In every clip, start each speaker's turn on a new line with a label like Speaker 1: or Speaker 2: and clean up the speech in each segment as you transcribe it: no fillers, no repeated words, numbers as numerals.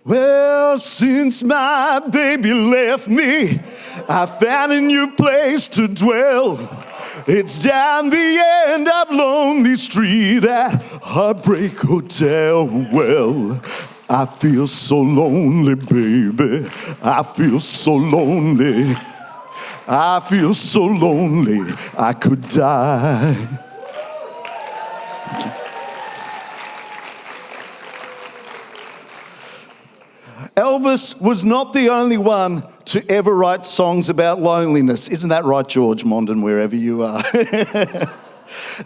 Speaker 1: Well, since my baby left me, I found a new place to dwell. It's down the end of Lonely Street at Heartbreak Hotel. Well, I feel so lonely, baby. I feel so lonely. I feel so lonely, I could die. Elvis was not the only one to ever write songs about loneliness. Isn't that right, George Mondon, wherever you are?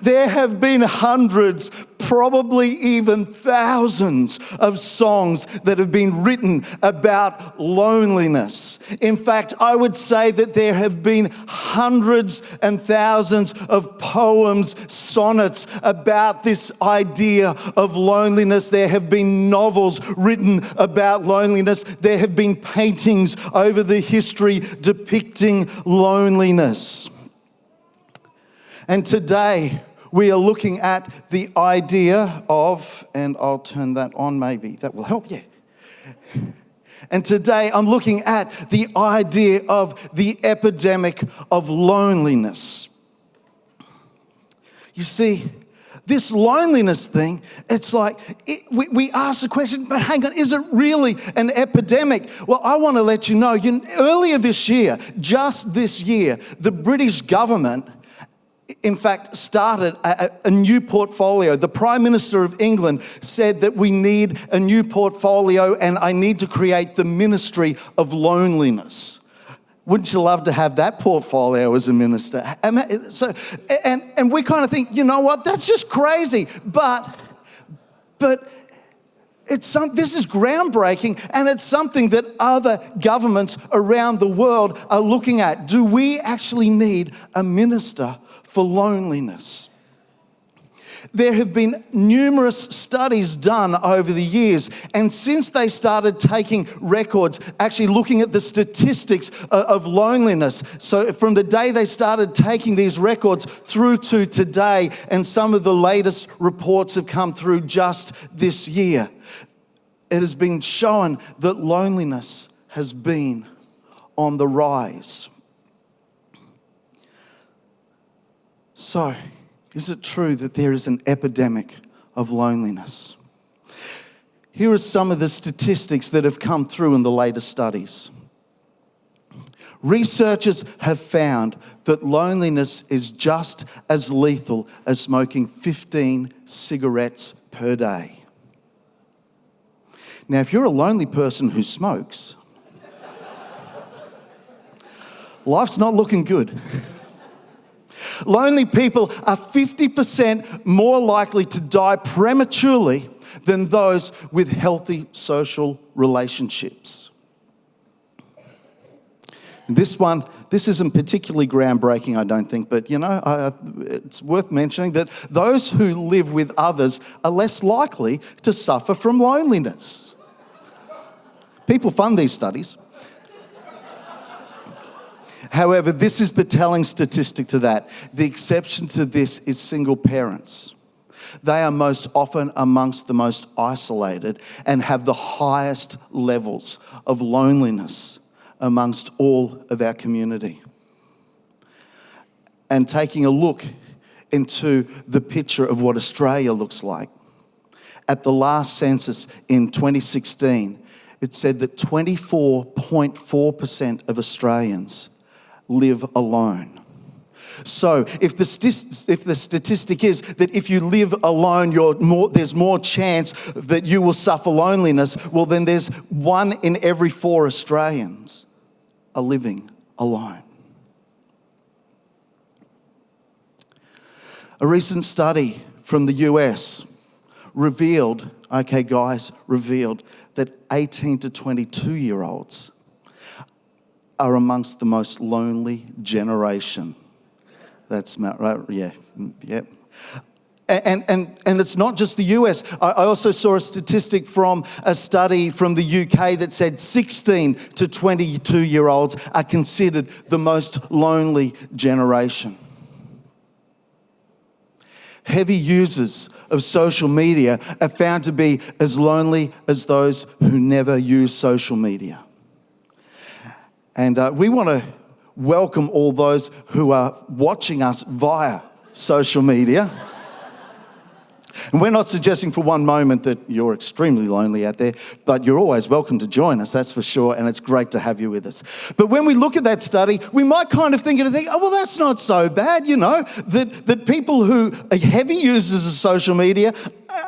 Speaker 1: There have been hundreds, probably even thousands of songs that have been written about loneliness. In fact, I would say that there have been hundreds and thousands of poems, sonnets about this idea of loneliness. There have been novels written about loneliness. There have been paintings over the history depicting loneliness. And today, we are looking at the idea of, and I'll turn that on maybe, that will help you. And today, I'm looking at the idea of the epidemic of loneliness. You see, this loneliness thing, it's like, we ask the question, but hang on, is it really an epidemic? Well, I want to let you know, earlier this year, just this year, the British government in fact, started a new portfolio. The Prime Minister of England said that we need a new portfolio and I need to create the Ministry of Loneliness. Wouldn't you love to have that portfolio as a minister? So, and we kind of think, you know what, that's just crazy. But this is groundbreaking, and it's something that other governments around the world are looking at. Do we actually need a minister for loneliness? There have been numerous studies done over the years, and since they started taking records, actually looking at the statistics of loneliness, so from the day they started taking these records through to today, and some of the latest reports have come through just this year, it has been shown that loneliness has been on the rise. So, is it true that there is an epidemic of loneliness? Here are some of the statistics that have come through in the latest studies. Researchers have found that loneliness is just as lethal as smoking 15 cigarettes per day. Now, if you're a lonely person who smokes, life's not looking good. Lonely people are 50% more likely to die prematurely than those with healthy social relationships. This isn't particularly groundbreaking, I don't think, but it's worth mentioning that those who live with others are less likely to suffer from loneliness. People fund these studies. However, this is the telling statistic to that. The exception to this is single parents. They are most often amongst the most isolated and have the highest levels of loneliness amongst all of our community. And taking a look into the picture of what Australia looks like. At the last census in 2016, it said that 24.4% of Australians live alone. So if the statistic is that if you live alone, there's more chance that you will suffer loneliness, well then there's 1 in every 4 Australians are living alone. A recent study from the US revealed that 18 to 22-year-olds are amongst the most lonely generation. That's right, yeah. And it's not just the US. I also saw a statistic from a study from the UK that said 16 to 22-year-olds are considered the most lonely generation. heavy users of social media are found to be as lonely as those who never use social media. And we want to welcome all those who are watching us via social media. And we're not suggesting for one moment that you're extremely lonely out there, but you're always welcome to join us, that's for sure, and it's great to have you with us. But when we look at that study, we might kind of think, oh, well, that's not so bad, that people who are heavy users of social media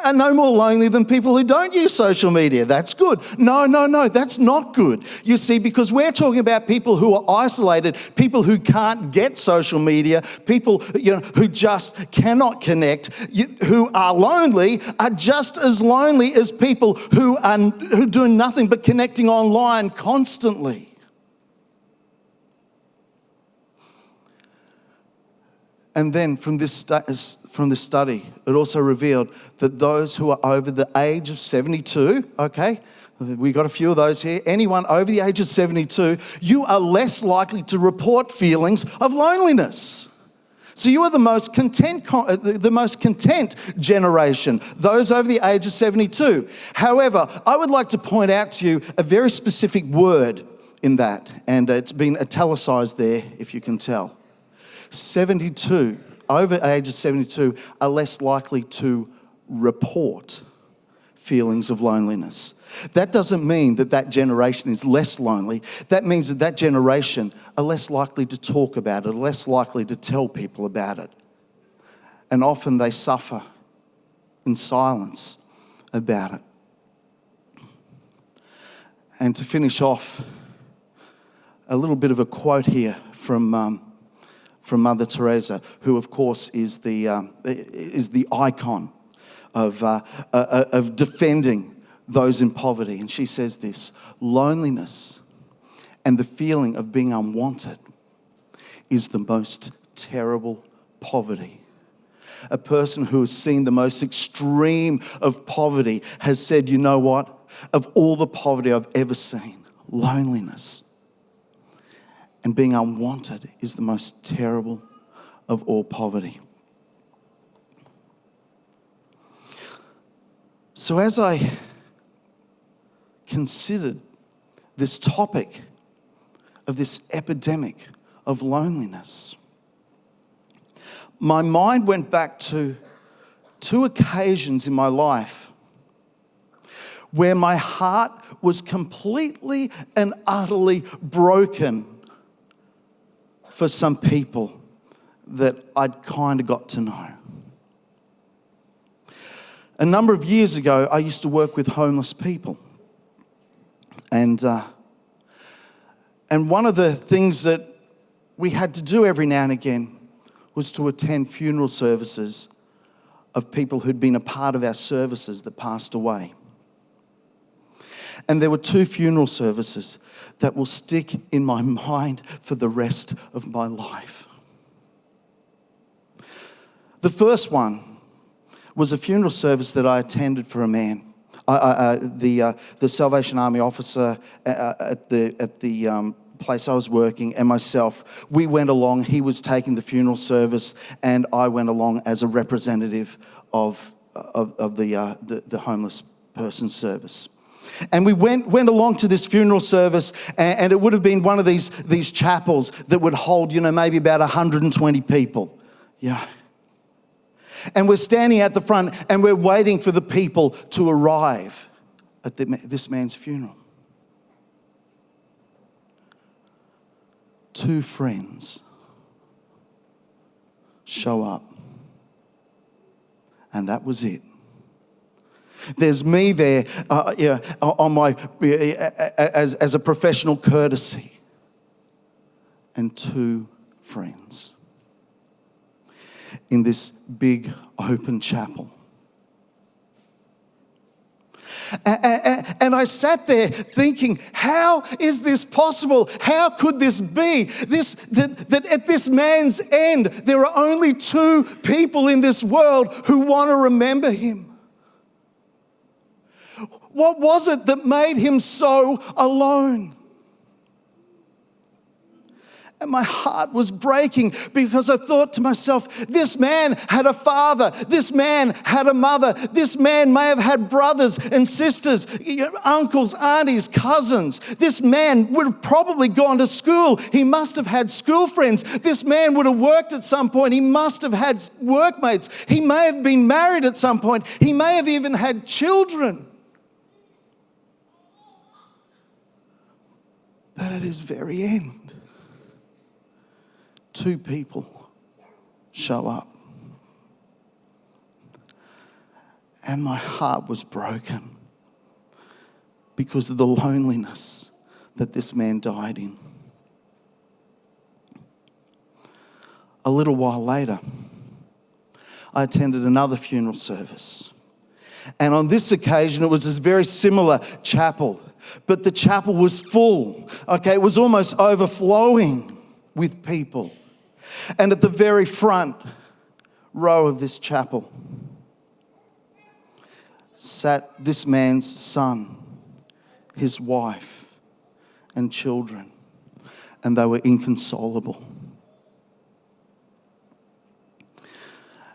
Speaker 1: are no more lonely than people who don't use social media. That's good. No, that's not good. You see, because we're talking about people who are isolated, people who can't get social media, people who just cannot connect, who are lonely, are just as lonely as people who do nothing but connecting online constantly. And then from this study, it also revealed that those who are over the age of 72, okay, we got a few of those here, anyone over the age of 72, you are less likely to report feelings of loneliness. So you are the most content generation, those over the age of 72. However, I would like to point out to you a very specific word in that, and it's been italicized there, if you can tell. 72, over the age of 72, are less likely to report feelings of loneliness. That doesn't mean that generation is less lonely. That means that generation are less likely to talk about it, less likely to tell people about it. And often they suffer in silence about it. And to finish off, a little bit of a quote here from Mother Teresa, who of course is the icon of defending those in poverty. And she says this: loneliness and the feeling of being unwanted is the most terrible poverty. A person who has seen the most extreme of poverty has said, you know what? Of all the poverty I've ever seen, loneliness and being unwanted is the most terrible of all poverty. So as I considered this topic of this epidemic of loneliness, my mind went back to two occasions in my life where my heart was completely and utterly broken for some people that I'd kind of got to know. A number of years ago, I used to work with homeless people. And one of the things that we had to do every now and again was to attend funeral services of people who'd been a part of our services that passed away. And there were two funeral services that will stick in my mind for the rest of my life. The first one was a funeral service that I attended for a man. The Salvation Army officer at the place I was working and myself, we went along. He was taking the funeral service, and I went along as a representative of the homeless person service. And we went along to this funeral service, and it would have been one of these chapels that would hold, maybe about 120 people. Yeah. And we're standing at the front and we're waiting for the people to arrive at this man's funeral. Two friends show up, and that was it. There's me there, on my as a professional courtesy, and two friends in this big open chapel. And I sat there thinking, how is this possible? How could this be? That at this man's end, there are only two people in this world who want to remember him. What was it that made him so alone? And my heart was breaking because I thought to myself, this man had a father, this man had a mother, this man may have had brothers and sisters, uncles, aunties, cousins. This man would have probably gone to school. He must have had school friends. This man would have worked at some point. He must have had workmates. He may have been married at some point. He may have even had children. But at his very end, 2 people show up. And my heart was broken because of the loneliness that this man died in. A little while later, I attended another funeral service. And on this occasion, it was a very similar chapel, but the chapel was full. Okay, it was almost overflowing with people. And at the very front row of this chapel sat this man's son, his wife, and children, and they were inconsolable.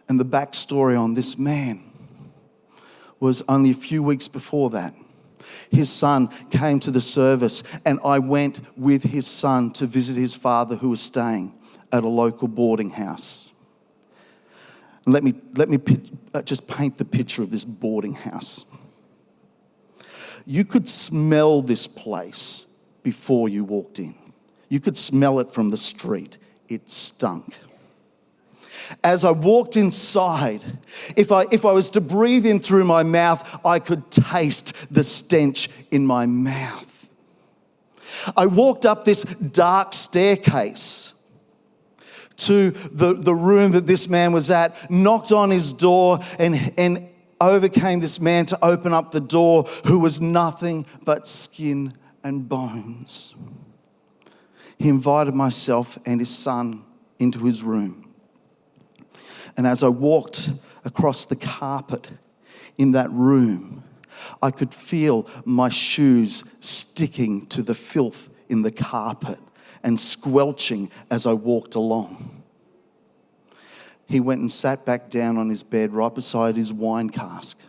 Speaker 1: And the backstory on this man was only a few weeks before that, his son came to the service, and I went with his son to visit his father who was staying at a local boarding house. Let me just paint the picture of this boarding house. You could smell this place before you walked in. You could smell it from the street. It stunk. As I walked inside, if I was to breathe in through my mouth, I could taste the stench in my mouth. I walked up this dark staircase to the room that this man was at, knocked on his door, and overcame this man to open up the door, who was nothing but skin and bones. He invited myself and his son into his room. And as I walked across the carpet in that room, I could feel my shoes sticking to the filth in the carpet and squelching as I walked along. He went and sat back down on his bed right beside his wine cask.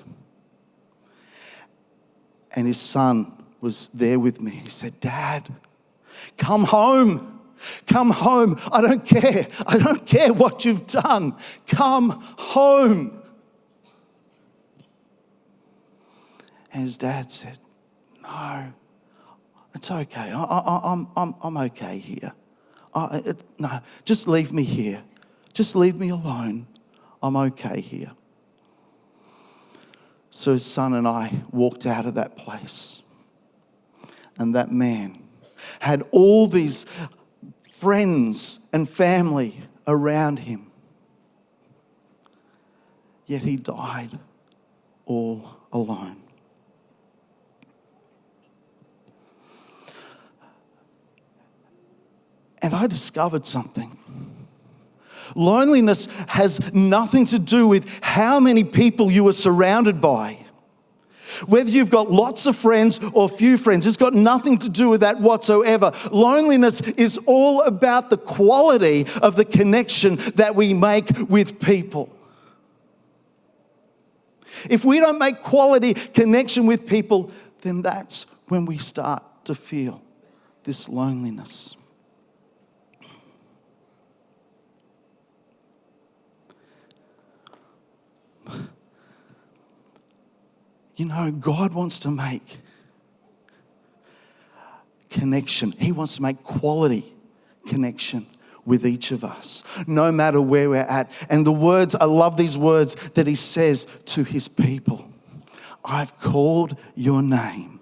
Speaker 1: And his son was there with me. He said, "Dad, come home. Come home. I don't care. I don't care what you've done. Come home." And his dad said, "No, it's okay. I'm okay here. No, just leave me here. Just leave me alone. I'm okay here." So his son and I walked out of that place. And that man had all these friends and family around him. Yet he died all alone. And I discovered something. Loneliness has nothing to do with how many people you are surrounded by. Whether you've got lots of friends or few friends, it's got nothing to do with that whatsoever. Loneliness is all about the quality of the connection that we make with people. If we don't make quality connection with people, then that's when we start to feel this loneliness. You know, God wants to make connection. He wants to make quality connection with each of us, no matter where we're at. And the words, I love these words that he says to his people. "I've called your name.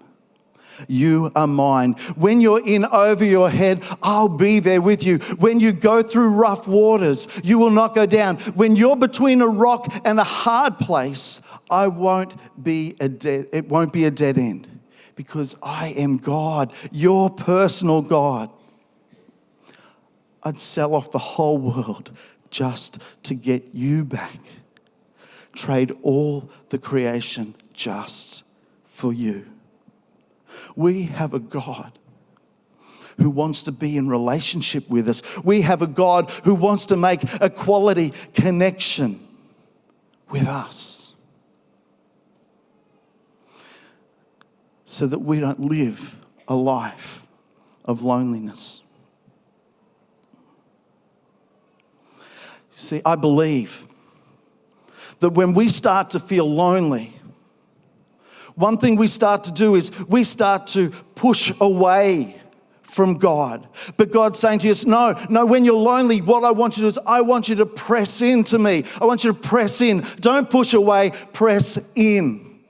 Speaker 1: You are mine. When you're in over your head, I'll be there with you. When you go through rough waters, you will not go down. When you're between a rock and a hard place, it won't be a dead end, because I am God, your personal God. I'd sell off the whole world just to get you back. Trade all the creation just for you." We have a God who wants to be in relationship with us. We have a God who wants to make a quality connection with us so that we don't live a life of loneliness. See, I believe that when we start to feel lonely, one thing we start to do is we start to push away from God. But God's saying to us, no, when you're lonely, what I want you to do is I want you to press into me. I want you to press in. Don't push away, press in.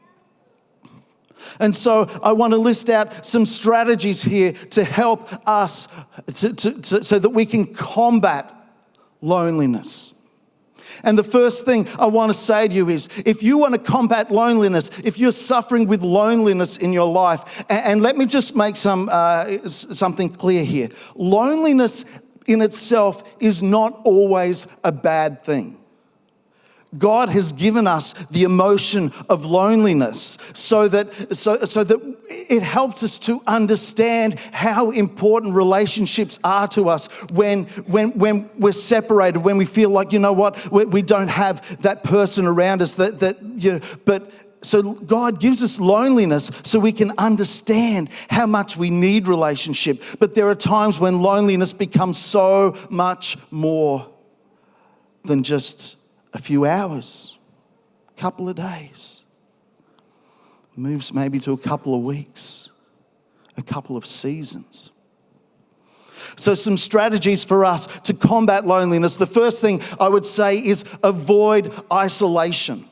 Speaker 1: And so I want to list out some strategies here to help us so that we can combat loneliness. And the first thing I want to say to you is, if you want to combat loneliness, if you're suffering with loneliness in your life, and let me just make something clear here. Loneliness in itself is not always a bad thing. God has given us the emotion of loneliness so that it helps us to understand how important relationships are to us when we're separated, when we feel like, you know what, we don't have that person around us so God gives us loneliness so we can understand how much we need relationship. But there are times when loneliness becomes so much more than just a few hours, a couple of days, moves maybe to a couple of weeks, a couple of seasons. So some strategies for us to combat loneliness. The first thing I would say is avoid isolation.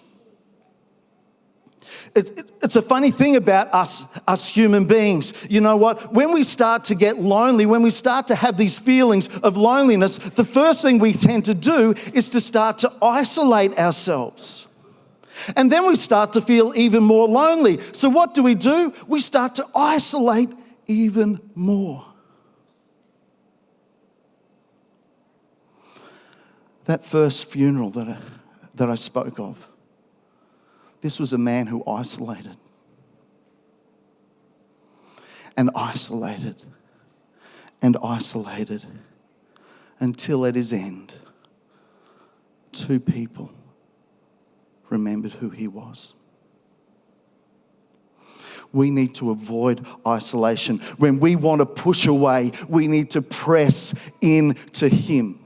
Speaker 1: It's a funny thing about us human beings. You know what? When we start to get lonely, when we start to have these feelings of loneliness, the first thing we tend to do is to start to isolate ourselves. And then we start to feel even more lonely. So what do? We start to isolate even more. That first funeral that I spoke of, this was a man who isolated and isolated and isolated until at his end, 2 people remembered who he was. We need to avoid isolation. When we want to push away, we need to press into him.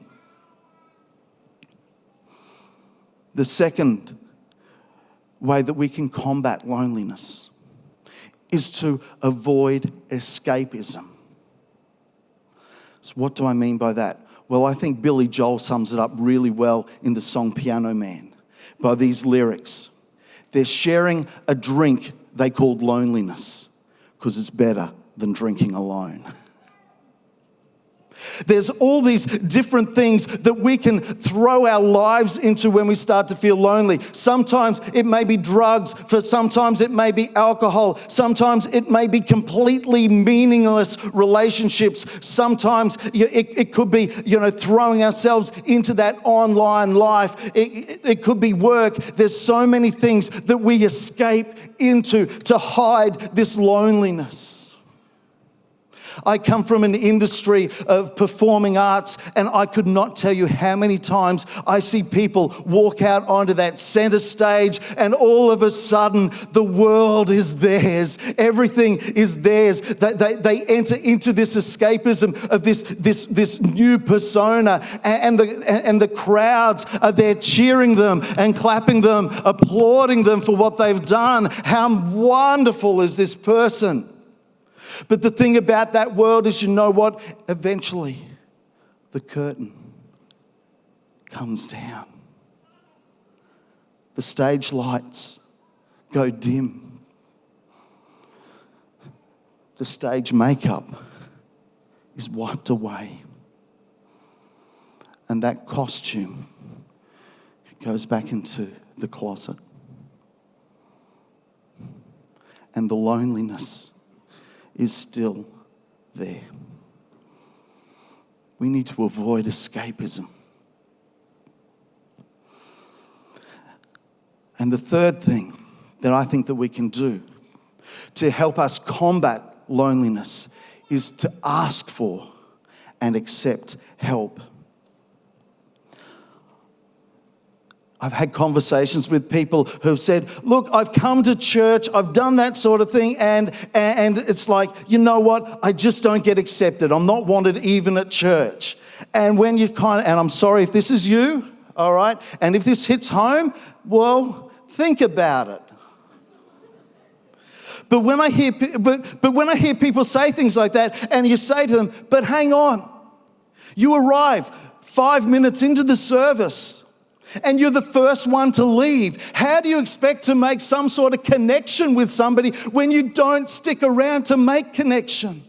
Speaker 1: The second way that we can combat loneliness is to avoid escapism. So what do I mean by that? Well, I think Billy Joel sums it up really well in the song Piano Man by these lyrics. They're sharing a drink they called loneliness because it's better than drinking alone. There's all these different things that we can throw our lives into when we start to feel lonely. Sometimes it may be drugs, sometimes it may be alcohol, sometimes it may be completely meaningless relationships. Sometimes it could be, throwing ourselves into that online life. It could be work. There's so many things that we escape into to hide this loneliness. I come from an industry of performing arts, and I could not tell you how many times I see people walk out onto that center stage, and all of a sudden the world is theirs. Everything is theirs. They enter into this escapism of this new persona, and the crowds are there cheering them and clapping them, applauding them for what they've done. How wonderful is this person? But the thing about that world is, you know what? Eventually, the curtain comes down. The stage lights go dim. The stage makeup is wiped away. And that costume goes back into the closet. And the loneliness is still there. We need to avoid escapism. And the third thing that I think that we can do to help us combat loneliness is to ask for and accept help. I've had conversations with people who've said, look, I've come to church, I've done that sort of thing, and it's like, you know what, I just don't get accepted. I'm not wanted even at church. And when you and I'm sorry if this is you, all right, and if this hits home, well, think about it. But when I hear people say things like that, and you say to them, but hang on, you arrive 5 minutes into the service, and you're the first one to leave. How do you expect to make some sort of connection with somebody when you don't stick around to make connection?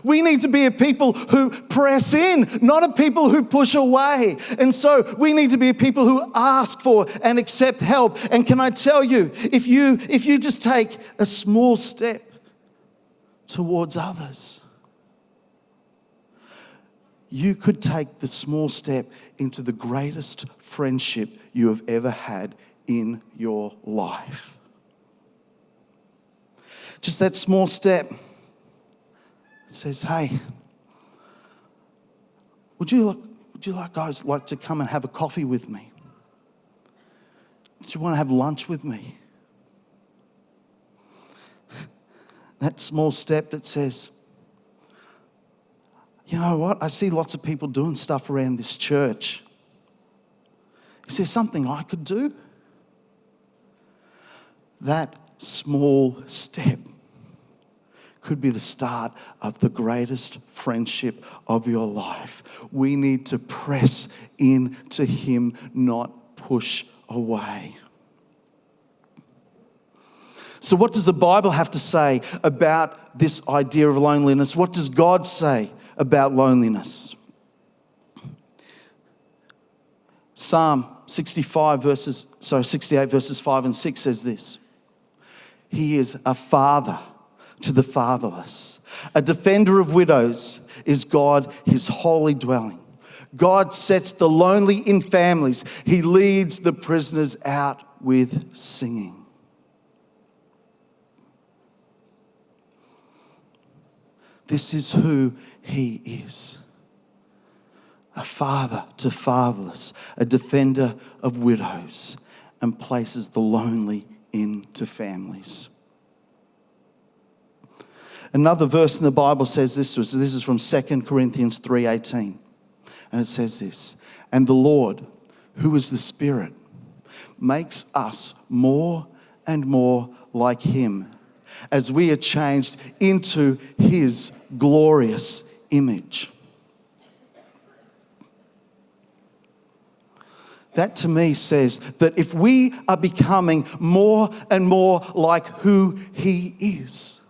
Speaker 1: We need to be a people who press in, not a people who push away. And so we need to be a people who ask for and accept help. And can I tell you, if you just take a small step towards others, you could take the small step into the greatest friendship you have ever had in your life. Just that small step. It says, hey, would you guys like to come and have a coffee with me? Do you want to have lunch with me? That small step that says, you know what? I see lots of people doing stuff around this church. Is there something I could do? That small step could be the start of the greatest friendship of your life. We need to press into Him, not push away. So what does the Bible have to say about this idea of loneliness? What does God say about loneliness? Psalm 68 verses 5 and 6 says this. He is a father to the fatherless. A defender of widows is God, His holy dwelling. God sets the lonely in families. He leads the prisoners out with singing. This is who He is. A father to fatherless, a defender of widows, and places the lonely into families. Another verse in the Bible says this is from 2 Corinthians 3:18. And it says this, and the Lord, who is the Spirit, makes us more and more like Him as we are changed into His glorious image. That to me says that if we are becoming more and more like who He is,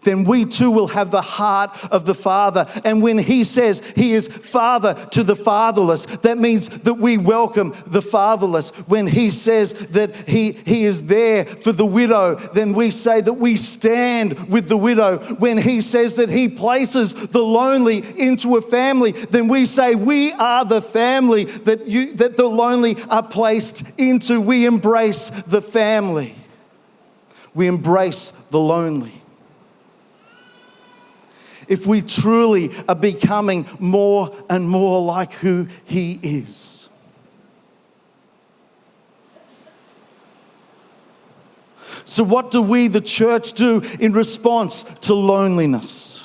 Speaker 1: then we too will have the heart of the Father. And when He says He is Father to the fatherless, that means that we welcome the fatherless. When He says that He is there for the widow, then we say that we stand with the widow. When He says that He places the lonely into a family, then we say we are the family that the lonely are placed into. We embrace the family. We embrace the lonely. If we truly are becoming more and more like who He is. So what do we, the church, do in response to loneliness?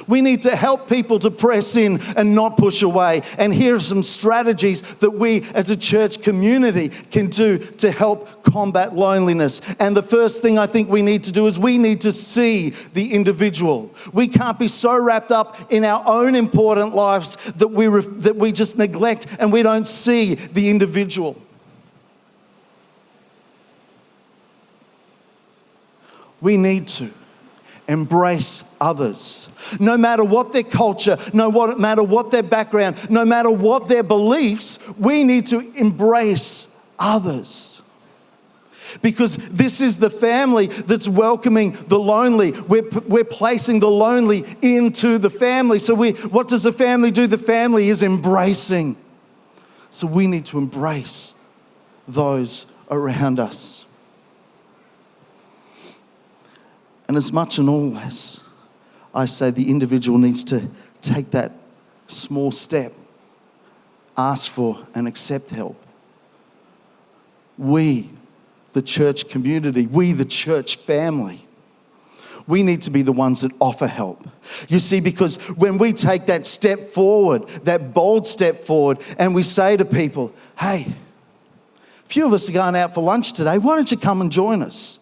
Speaker 1: We need to help people to press in and not push away. And here are some strategies that we as a church community can do to help combat loneliness. And the first thing I think we need to do is we need to see the individual. We can't be so wrapped up in our own important lives that we just neglect and we don't see the individual. We need to embrace others. No matter what their culture, no matter what their background, no matter what their beliefs, we need to embrace others. Because this is the family that's welcoming the lonely. We're placing the lonely into the family. So what does the family do? The family is embracing. So we need to embrace those around us. And as much and all as I say the individual needs to take that small step, ask for and accept help, we, the church community, we, the church family, we need to be the ones that offer help. You see, because when we take that step forward, that bold step forward, and we say to people, hey, a few of us are going out for lunch today, why don't you come and join us?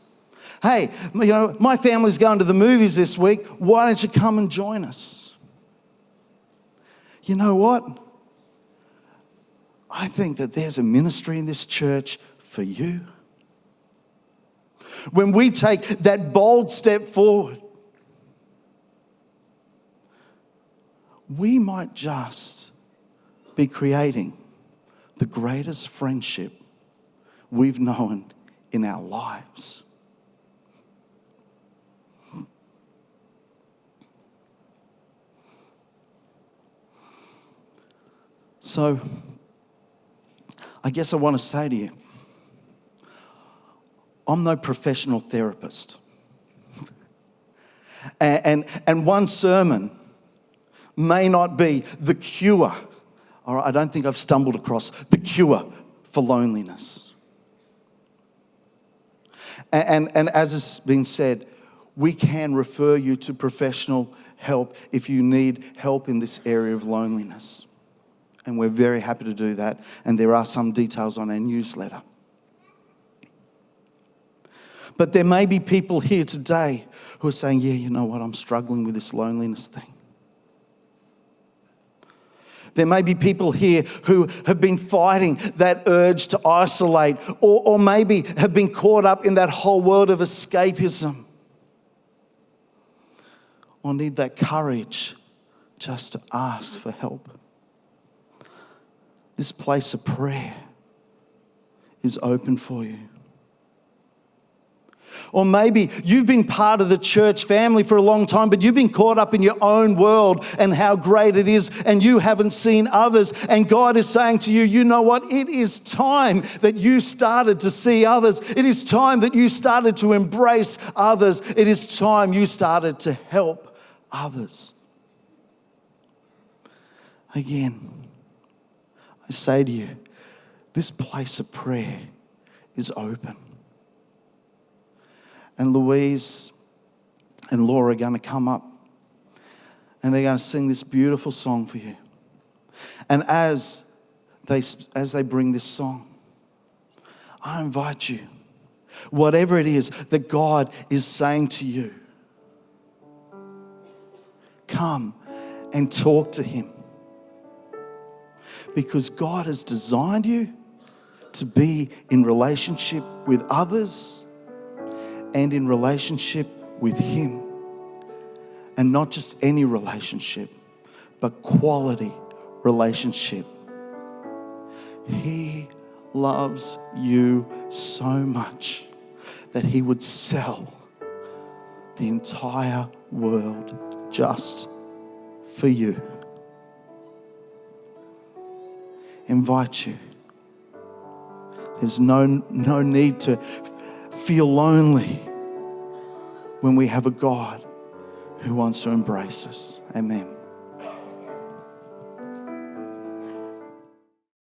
Speaker 1: Hey, my family's going to the movies this week, why don't you come and join us? You know what? I think that there's a ministry in this church for you. When we take that bold step forward, we might just be creating the greatest friendship we've known in our lives. So, I guess I want to say to you, I'm no professional therapist. And one sermon may not be the cure. All right, I don't think I've stumbled across the cure for loneliness. And as has been said, we can refer you to professional help if you need help in this area of loneliness. And we're very happy to do that. And there are some details on our newsletter. But there may be people here today who are saying, yeah, you know what, I'm struggling with this loneliness thing. There may be people here who have been fighting that urge to isolate or maybe have been caught up in that whole world of escapism. Or need that courage just to ask for help. This place of prayer is open for you. Or maybe you've been part of the church family for a long time, but you've been caught up in your own world and how great it is, and you haven't seen others. And God is saying to you, you know what? It is time that you started to see others. It is time that you started to embrace others. It is time you started to help others. Again, I say to you, this place of prayer is open. And Louise and Laura are going to come up and they're going to sing this beautiful song for you. And as they bring this song, I invite you, whatever it is that God is saying to you, come and talk to Him. Because God has designed you to be in relationship with others and in relationship with Him. And not just any relationship, but quality relationship. He loves you so much that He would sell the entire world just for you. Invite you. There's no need to feel lonely when we have a God who wants to embrace us. Amen.